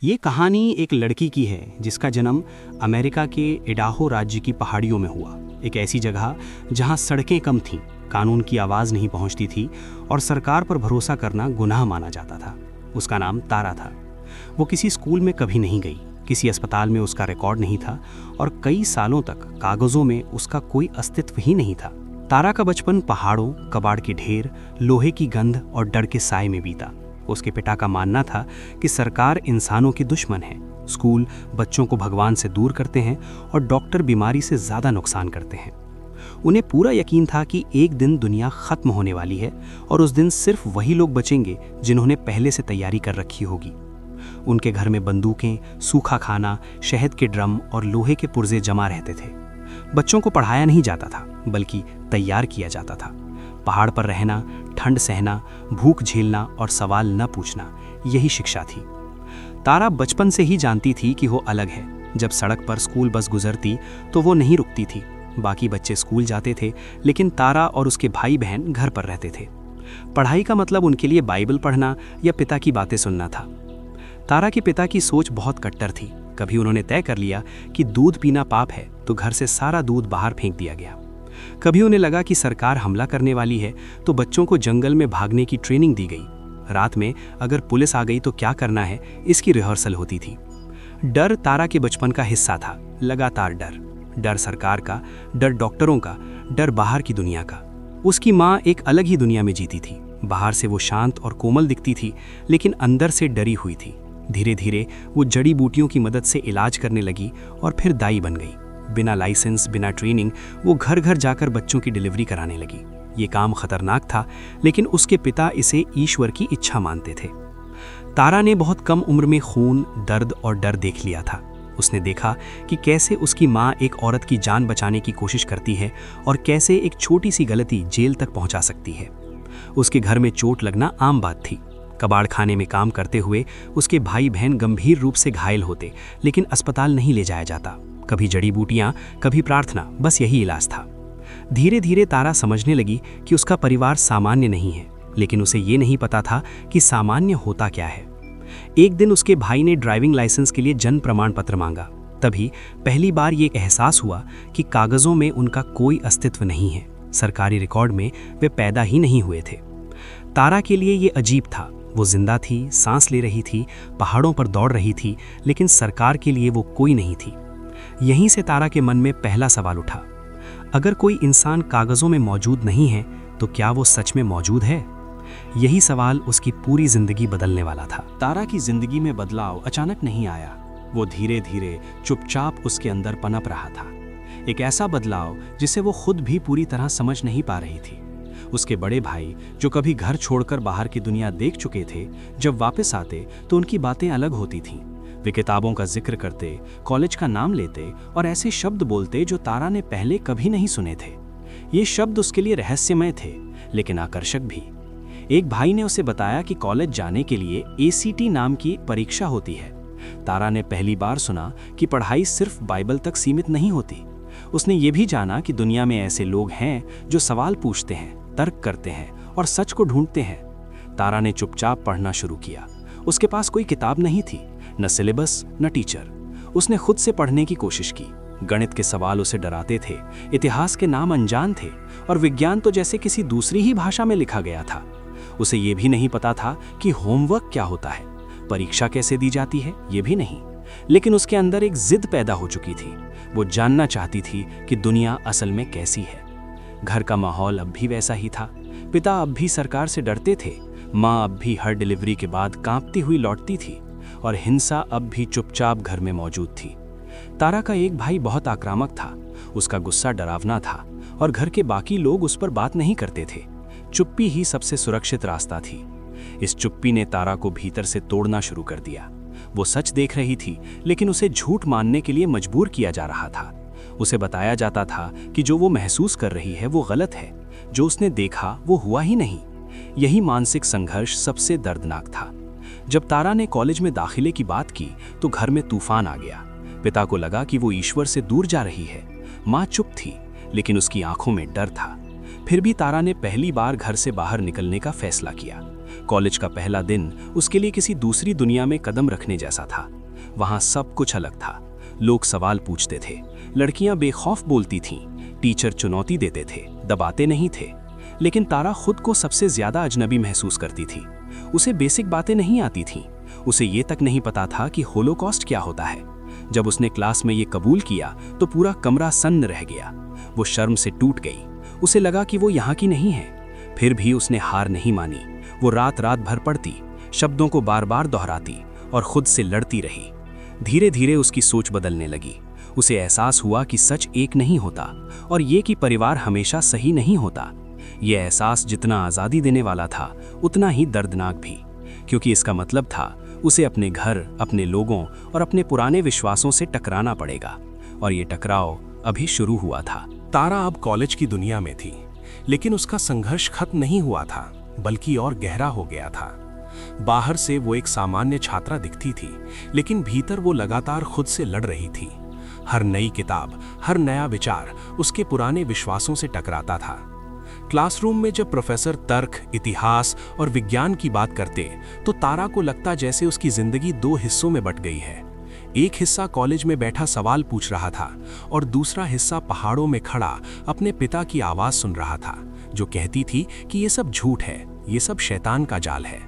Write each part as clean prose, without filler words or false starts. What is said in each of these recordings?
ये कहानी एक लड़की की है जिसका जन्म अमेरिका के इडाहो राज्य की पहाड़ियों में हुआ। एक ऐसी जगह जहां सड़कें कम थीं, कानून की आवाज़ नहीं पहुंचती थी और सरकार पर भरोसा करना गुनाह माना जाता था। उसका नाम तारा था। वो किसी स्कूल में कभी नहीं गई, किसी अस्पताल में उसका रिकॉर्ड नहीं था और कई सालों तक कागज़ों में उसका कोई अस्तित्व ही नहीं था। तारा का बचपन पहाड़ों, कबाड़ के ढेर, लोहे की गंध और डर के साए में बीता। उसके पिता का मानना था कि सरकार इंसानों की दुश्मन है, स्कूल बच्चों को भगवान से दूर करते हैं और डॉक्टर बीमारी से ज़्यादा नुकसान करते हैं। उन्हें पूरा यकीन था कि एक दिन दुनिया खत्म होने वाली है और उस दिन सिर्फ वही लोग बचेंगे जिन्होंने पहले से तैयारी कर रखी होगी। उनके घर में बंदूकें, सूखा खाना, शहद के ड्रम और लोहे के पुर्जे जमा रहते थे। बच्चों को पढ़ाया नहीं जाता था, बल्कि तैयार किया जाता था। पहाड़ पर रहना, ठंड सहना, भूख झेलना और सवाल न पूछना, यही शिक्षा थी। तारा बचपन से ही जानती थी कि वो अलग है। जब सड़क पर स्कूल बस गुजरती तो वो नहीं रुकती थी। बाकी बच्चे स्कूल जाते थे, लेकिन तारा और उसके भाई बहन घर पर रहते थे। पढ़ाई का मतलब उनके लिए बाइबल पढ़ना या पिता की बातें सुनना था। तारा के पिता की सोच बहुत कट्टर थी। कभी उन्होंने तय कर लिया कि दूध पीना पाप है, तो घर से सारा दूध बाहर फेंक दिया गया। कभी उन्हें लगा कि सरकार हमला करने वाली है, तो बच्चों को जंगल में भागने की ट्रेनिंग दी गई। रात में अगर पुलिस आ गई तो क्या करना है, इसकी रिहर्सल होती थी। डर तारा के बचपन का हिस्सा था, लगातार डर। डर सरकार का, डर डॉक्टरों का, डर बाहर की दुनिया का। उसकी माँ एक अलग ही दुनिया में जीती थी। बाहर से वो शांत और कोमल दिखती थी, लेकिन अंदर से डरी हुई थी। धीरे धीरे वो जड़ी बूटियों की मदद से इलाज करने लगी और फिर दाई बन गई। बिना लाइसेंस, बिना ट्रेनिंग वो घर घर जाकर बच्चों की डिलीवरी कराने लगी। ये काम खतरनाक था, लेकिन उसके पिता इसे ईश्वर की इच्छा मानते थे। तारा ने बहुत कम उम्र में खून, दर्द और डर देख लिया था। उसने देखा कि कैसे उसकी माँ एक औरत की जान बचाने की कोशिश करती है और कैसे एक छोटी सी गलती जेल तक पहुंचा सकती है। उसके घर में चोट लगना आम बात थी। कबाड़ खाने में काम करते हुए उसके भाई बहन गंभीर रूप से घायल होते, लेकिन अस्पताल नहीं ले जाया जाता। कभी जड़ी बूटियां, कभी प्रार्थना, बस यही इलाज था। धीरे धीरे तारा समझने लगी कि उसका परिवार सामान्य नहीं है, लेकिन उसे ये नहीं पता था कि सामान्य होता क्या है। एक दिन उसके भाई ने ड्राइविंग लाइसेंस के लिए जन्म प्रमाण पत्र मांगा। तभी पहली बार ये एहसास हुआ कि कागजों में उनका कोई अस्तित्व नहीं है। सरकारी रिकॉर्ड में वे पैदा ही नहीं हुए थे। तारा के लिए ये अजीब था। वो जिंदा थी, सांस ले रही थी, पहाड़ों पर दौड़ रही थी, लेकिन सरकार के लिए वो कोई नहीं थी। यहीं से तारा के मन में पहला सवाल उठा, अगर कोई इंसान कागजों में मौजूद नहीं है तो क्या वो सच में मौजूद है? यही सवाल उसकी पूरी जिंदगी बदलने वाला था। तारा की जिंदगी में बदलाव अचानक नहीं आया। वो धीरे धीरे चुपचाप उसके अंदर पनप रहा था। एक ऐसा बदलाव जिसे वो खुद भी पूरी तरह समझ नहीं पा रही थी। उसके बड़े भाई, जो कभी घर छोड़कर बाहर की दुनिया देख चुके थे, जब वापस आते तो उनकी बातें अलग होती थीं। वे किताबों का जिक्र करते, कॉलेज का नाम लेते और ऐसे शब्द बोलते जो तारा ने पहले कभी नहीं सुने थे। ये शब्द उसके लिए रहस्यमय थे, लेकिन आकर्षक भी। एक भाई ने उसे बताया कि कॉलेज जाने के लिए ACT नाम की परीक्षा होती है। तारा ने पहली बार सुना कि पढ़ाई सिर्फ बाइबल तक सीमित नहीं होती। उसने ये भी जाना कि दुनिया में ऐसे लोग हैं जो सवाल पूछते हैं, तर्क करते हैं और सच को ढूंढते हैं। तारा ने चुपचाप पढ़ना शुरू किया। उसके पास कोई किताब नहीं थी, न सिलेबस, न टीचर। उसने खुद से पढ़ने की कोशिश की। गणित के सवाल उसे डराते थे, इतिहास के नाम अनजान थे और विज्ञान तो जैसे किसी दूसरी ही भाषा में लिखा गया था। उसे ये भी नहीं पता था कि होमवर्क क्या होता है, परीक्षा कैसे दी जाती है, ये भी नहीं। लेकिन उसके अंदर एक जिद पैदा हो चुकी थी। वो जानना चाहती थी कि दुनिया असल में कैसी है। घर का माहौल अब भी वैसा ही था। पिता अब भी सरकार से डरते थे, माँ अब भी हर डिलीवरी के बाद कांपती हुई लौटती थी और हिंसा अब भी चुपचाप घर में मौजूद थी। तारा का एक भाई बहुत आक्रामक था। उसका गुस्सा डरावना था और घर के बाकी लोग उस पर बात नहीं करते थे। चुप्पी ही सबसे सुरक्षित रास्ता थी। इस चुप्पी ने तारा को भीतर से तोड़ना शुरू कर दिया। वो सच देख रही थी, लेकिन उसे झूठ मानने के लिए मजबूर किया जा रहा था। उसे बताया जाता था कि जो वो महसूस कर रही है वो गलत है, जो उसने देखा वो हुआ ही नहीं। यही मानसिक संघर्ष सबसे दर्दनाक था। जब तारा ने कॉलेज में दाखिले की बात की तो घर में तूफान आ गया। पिता को लगा कि वो ईश्वर से दूर जा रही है। माँ चुप थी, लेकिन उसकी आंखों में डर था। फिर भी तारा ने पहली बार घर से बाहर निकलने का फैसला किया। कॉलेज का पहला दिन उसके लिए किसी दूसरी दुनिया में कदम रखने जैसा था। वहाँ सब कुछ अलग था। लोग सवाल पूछते थे, लड़कियां बेखौफ बोलती थीं, टीचर चुनौती देते थे, दबाते नहीं थे। लेकिन तारा खुद को सबसे ज्यादा अजनबी महसूस करती थी। उसे बेसिक बातें नहीं आती थीं। उसे ये तक नहीं पता था कि होलोकॉस्ट क्या होता है। जब उसने क्लास में ये कबूल किया तो पूरा कमरा सन्न रह गया। वो शर्म से टूट गई। उसे लगा कि वो यहाँ की नहीं है। फिर भी उसने हार नहीं मानी। वो रात रात भर पढ़ती, शब्दों को बार बार दोहराती और खुद से लड़ती रही। धीरे धीरे उसकी सोच बदलने लगी। उसे एहसास हुआ कि सच एक नहीं होता और ये कि परिवार हमेशा सही नहीं होता। ये एहसास जितना आज़ादी देने वाला था उतना ही दर्दनाक भी, क्योंकि इसका मतलब था उसे अपने घर, अपने लोगों और अपने पुराने विश्वासों से टकराना पड़ेगा। और ये टकराव अभी शुरू हुआ था। तारा अब कॉलेज की दुनिया में थी, लेकिन उसका संघर्ष खत्म नहीं हुआ था, बल्कि और गहरा हो गया था। बाहर से वो एक सामान्य छात्रा दिखती थी, लेकिन भीतर वो लगातार खुद से लड़ रही थी। हर नई किताब, हर नया विचार उसके पुराने विश्वासों से टकराता था। क्लासरूम में जब प्रोफेसर तर्क, इतिहास और विज्ञान की बात करते तो तारा को लगता जैसे उसकी जिंदगी दो हिस्सों में बंट गई है। एक हिस्सा कॉलेज में बैठा सवाल पूछ रहा था और दूसरा हिस्सा पहाड़ों में खड़ा अपने पिता की आवाज सुन रहा था, जो कहती थी कि ये सब झूठ है, ये सब शैतान का जाल है।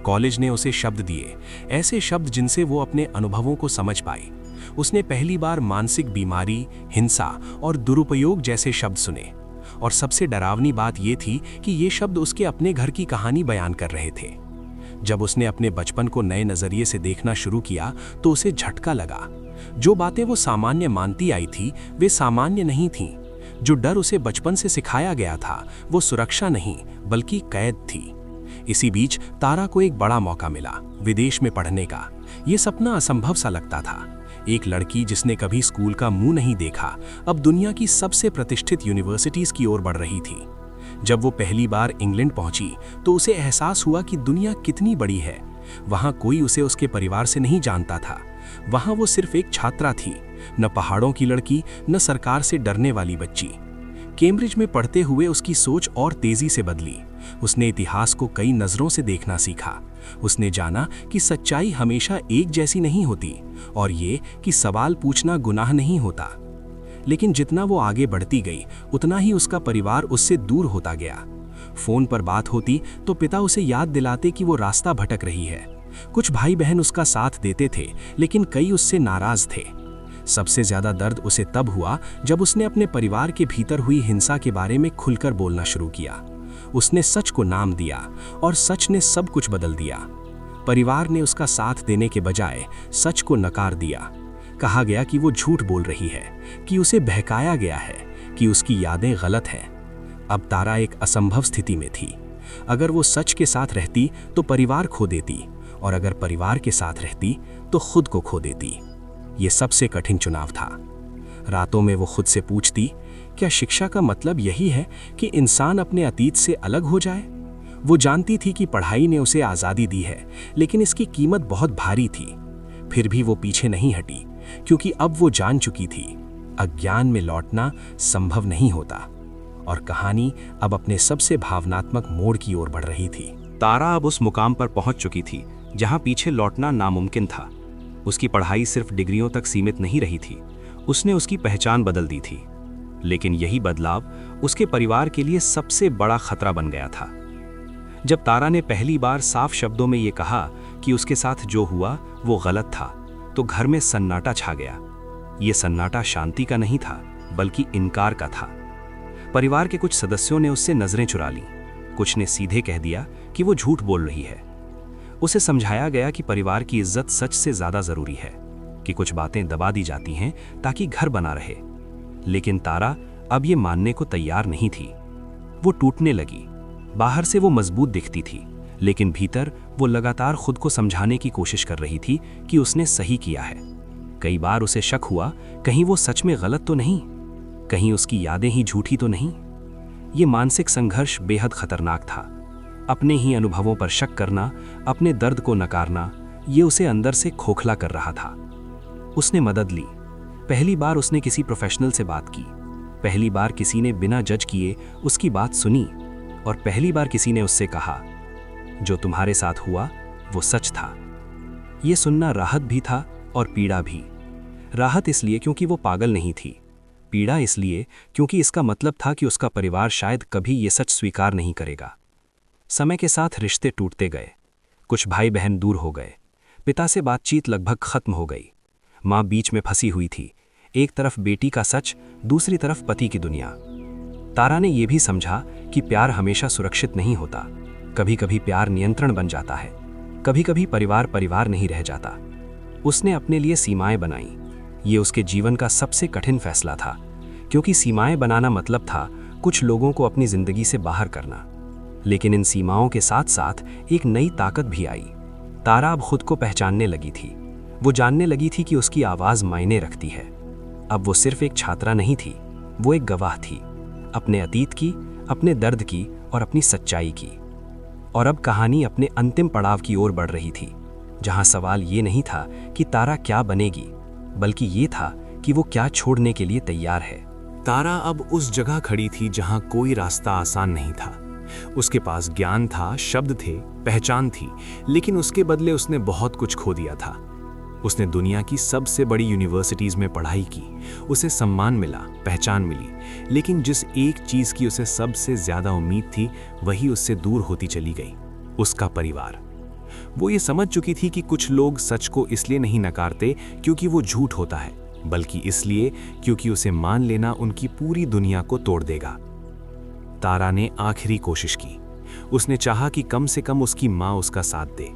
कॉलेज ने उसे शब्द दिए, ऐसे शब्द जिनसे वो अपने अनुभवों को समझ पाई। उसने पहली बार मानसिक बीमारी, हिंसा और दुरुपयोग जैसे शब्द सुने। और सबसे डरावनी बात ये थी कि ये शब्द उसके अपने घर की कहानी बयान कर रहे थे। जब उसने अपने बचपन को नए नजरिए से देखना शुरू किया तो उसे झटका लगा। जो बातें वो सामान्य मानती आई थी वे सामान्य नहीं थीं। जो डर उसे बचपन से सिखाया गया था वो सुरक्षा नहीं बल्कि कैद थी। इसी बीच तारा को एक बड़ा मौका मिला, विदेश में पढ़ने का। ये सपना असंभव सा लगता था। एक लड़की जिसने कभी स्कूल का मुंह नहीं देखा, अब दुनिया की सबसे प्रतिष्ठित यूनिवर्सिटीज की ओर बढ़ रही थी। जब वो पहली बार इंग्लैंड पहुंची तो उसे एहसास हुआ कि दुनिया कितनी बड़ी है। वहां कोई उसे उसके परिवार से नहीं जानता था। वहां वो सिर्फ एक छात्रा थी, न पहाड़ों की लड़की, न सरकार से डरने वाली बच्ची। कैम्ब्रिज में पढ़ते हुए उसकी सोच और तेजी से बदली। उसने इतिहास को कई नजरों से देखना सीखा। उसने जाना कि सच्चाई हमेशा एक जैसी नहीं होती और ये कि सवाल पूछना गुनाह नहीं होता। लेकिन जितना वो आगे बढ़ती गई उतना ही उसका परिवार उससे दूर होता गया। फोन पर बात होती तो पिता उसे याद दिलाते कि वो रास्ता भटक रही है। कुछ भाई बहन उसका साथ देते थे, लेकिन कई उससे नाराज थे। सबसे ज्यादा दर्द उसे तब हुआ जब उसने अपने परिवार के भीतर हुई हिंसा के बारे में खुलकर बोलना शुरू किया। उसने सच को नाम दिया और सच ने सब कुछ बदल दिया। परिवार ने उसका साथ देने के बजाय सच को नकार दिया। कहा गया कि वो झूठ बोल रही है, कि उसे बहकाया गया है, कि उसकी यादें गलत हैं। अब तारा एक असंभव स्थिति में थी। अगर वो सच के साथ रहती तो परिवार खो देती, और अगर परिवार के साथ रहती तो खुद को खो देती। ये सबसे कठिन चुनाव था। रातों में वो खुद से पूछती, क्या शिक्षा का मतलब यही है कि इंसान अपने अतीत से अलग हो जाए? वो जानती थी कि पढ़ाई ने उसे आज़ादी दी है, लेकिन इसकी कीमत बहुत भारी थी। फिर भी वो पीछे नहीं हटी, क्योंकि अब वो जान चुकी थी अज्ञान में लौटना संभव नहीं होता। और कहानी अब अपने सबसे भावनात्मक मोड़ की ओर बढ़ रही थी। तारा अब उस मुकाम पर पहुंच चुकी थी जहां पीछे लौटना नामुमकिन था। उसकी पढ़ाई सिर्फ डिग्रियों तक सीमित नहीं रही थी, उसने उसकी पहचान बदल दी थी। लेकिन यही बदलाव उसके परिवार के लिए सबसे बड़ा खतरा बन गया था। जब तारा ने पहली बार साफ शब्दों में ये कहा कि उसके साथ जो हुआ वो गलत था, तो घर में सन्नाटा छा गया। ये सन्नाटा शांति का नहीं था, बल्कि इनकार का था। परिवार के कुछ सदस्यों ने उससे नजरें चुरा लीं, कुछ ने सीधे कह दिया कि वो झूठ बोल रही है। उसे समझाया गया कि परिवार की इज्जत सच से ज्यादा जरूरी है, कि कुछ बातें दबा दी जाती हैं ताकि घर बना रहे। लेकिन तारा अब ये मानने को तैयार नहीं थी। वो टूटने लगी। बाहर से वो मजबूत दिखती थी, लेकिन भीतर वो लगातार खुद को समझाने की कोशिश कर रही थी कि उसने सही किया है। कई बार उसे शक हुआ, कहीं वो सच में गलत तो नहीं, कहीं उसकी यादें ही झूठी तो नहीं। ये मानसिक संघर्ष बेहद खतरनाक था। अपने ही अनुभवों पर शक करना, अपने दर्द को नकारना, ये उसे अंदर से खोखला कर रहा था। उसने मदद ली। पहली बार उसने किसी प्रोफेशनल से बात की। पहली बार किसी ने बिना जज किए उसकी बात सुनी। और पहली बार किसी ने उससे कहा, जो तुम्हारे साथ हुआ वो सच था। ये सुनना राहत भी था और पीड़ा भी। राहत इसलिए क्योंकि वो पागल नहीं थी, पीड़ा इसलिए क्योंकि इसका मतलब था कि उसका परिवार शायद कभी ये सच स्वीकार नहीं करेगा। समय के साथ रिश्ते टूटते गए, कुछ भाई बहन दूर हो गए, पिता से बातचीत लगभग खत्म हो गई, माँ बीच में फंसी हुई थी, एक तरफ बेटी का सच, दूसरी तरफ पति की दुनिया। तारा ने यह भी समझा कि प्यार हमेशा सुरक्षित नहीं होता। कभी कभी प्यार नियंत्रण बन जाता है, कभी कभी परिवार परिवार नहीं रह जाता। उसने अपने लिए सीमाएं बनाई। ये उसके जीवन का सबसे कठिन फैसला था, क्योंकि सीमाएं बनाना मतलब था कुछ लोगों को अपनी जिंदगी से बाहर करना। लेकिन इन सीमाओं के साथ साथ एक नई ताकत भी आई। तारा अब खुद को पहचानने लगी थी। वो जानने लगी थी कि उसकी आवाज़ मायने रखती है। अब वो सिर्फ एक छात्रा नहीं थी, वो एक गवाह थी, अपने अतीत की, अपने दर्द की और अपनी सच्चाई की। और अब कहानी अपने अंतिम पड़ाव की ओर बढ़ रही थी, जहां सवाल ये नहीं था कि तारा क्या बनेगी, बल्कि ये था कि वो क्या छोड़ने के लिए तैयार है। तारा अब उस जगह खड़ी थी जहां कोई रास्ता आसान नहीं था। उसके पास ज्ञान था, शब्द थे, पहचान थी, लेकिन उसके बदले उसने बहुत कुछ खो दिया था। उसने दुनिया की सबसे बड़ी यूनिवर्सिटीज में पढ़ाई की, उसे सम्मान मिला, पहचान मिली, लेकिन जिस एक चीज की उसे सबसे ज्यादा उम्मीद थी वही उससे दूर होती चली गई, उसका परिवार। वो ये समझ चुकी थी कि कुछ लोग सच को इसलिए नहीं नकारते क्योंकि वो झूठ होता है, बल्कि इसलिए क्योंकि उसे मान लेना उनकी पूरी दुनिया को तोड़ देगा। तारा ने आखिरी कोशिश की। उसने चाहा कि कम से कम उसकी माँ उसका साथ दे,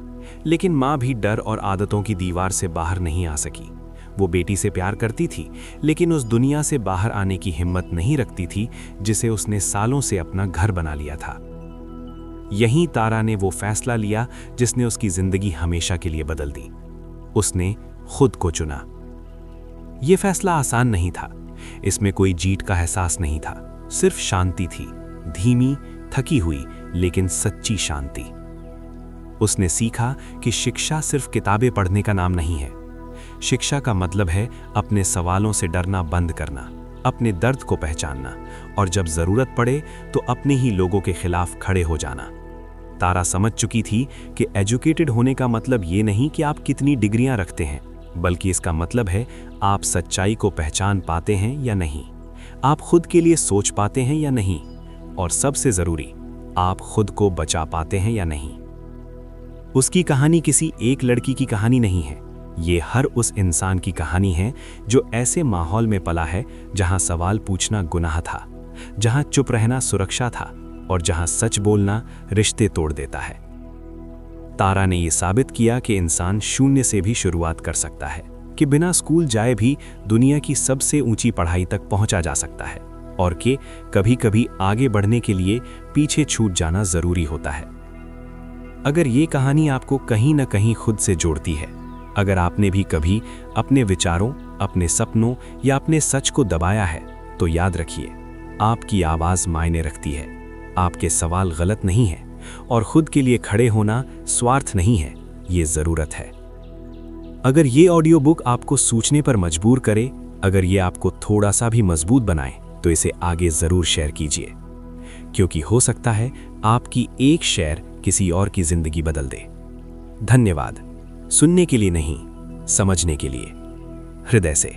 लेकिन माँ भी डर और आदतों की दीवार से बाहर नहीं आ सकी। वो बेटी से प्यार करती थी, लेकिन उस दुनिया से बाहर आने की हिम्मत नहीं रखती थी जिसे उसने सालों से अपना घर बना लिया था। यहीं तारा ने वो फैसला लिया जिसने उसकी जिंदगी हमेशा के लिए बदल दी। उसने खुद को चुना। ये फैसला आसान नहीं था, इसमें कोई जीत का एहसास नहीं था, सिर्फ शांति थी, धीमी, थकी हुई, लेकिन सच्ची शांति। उसने सीखा कि शिक्षा सिर्फ किताबें पढ़ने का नाम नहीं है। शिक्षा का मतलब है अपने सवालों से डरना बंद करना, अपने दर्द को पहचानना और जब जरूरत पड़े तो अपने ही लोगों के खिलाफ खड़े हो जाना। तारा समझ चुकी थी कि एजुकेटेड होने का मतलब ये नहीं कि आप कितनी डिग्रियां रखते हैं, बल्कि इसका मतलब है आप सच्चाई को पहचान पाते हैं या नहीं, आप खुद के लिए सोच पाते हैं या नहीं, और सबसे जरूरी, आप खुद को बचा पाते हैं या नहीं। उसकी कहानी किसी एक लड़की की कहानी नहीं है, ये हर उस इंसान की कहानी है जो ऐसे माहौल में पला है जहां सवाल पूछना गुनाह था, जहां चुप रहना सुरक्षा था और जहां सच बोलना रिश्ते तोड़ देता है। तारा ने यह साबित किया कि इंसान शून्य से भी शुरुआत कर सकता है, कि बिना स्कूल जाए भी दुनिया की सबसे ऊंची पढ़ाई तक पहुंचा जा सकता है, और कि कभी-कभी आगे बढ़ने के लिए पीछे छूट जाना जरूरी होता है। अगर ये कहानी आपको कहीं ना कहीं खुद से जोड़ती है, अगर आपने भी कभी अपने विचारों, अपने सपनों या अपने सच को दबाया है, तो याद रखिए, आपकी आवाज़ मायने रखती है, आपके सवाल गलत नहीं है और खुद के लिए खड़े होना स्वार्थ नहीं है, ये ज़रूरत है। अगर ये ऑडियो बुक आपको सोचने पर मजबूर करे, अगर ये आपको थोड़ा सा भी मजबूत बनाए, तो इसे आगे ज़रूर शेयर कीजिए, क्योंकि हो सकता है आपकी एक शेयर किसी और की ज़िंदगी बदल दे। धन्यवाद। सुनने के लिए नहीं, समझने के लिए, हृदय से।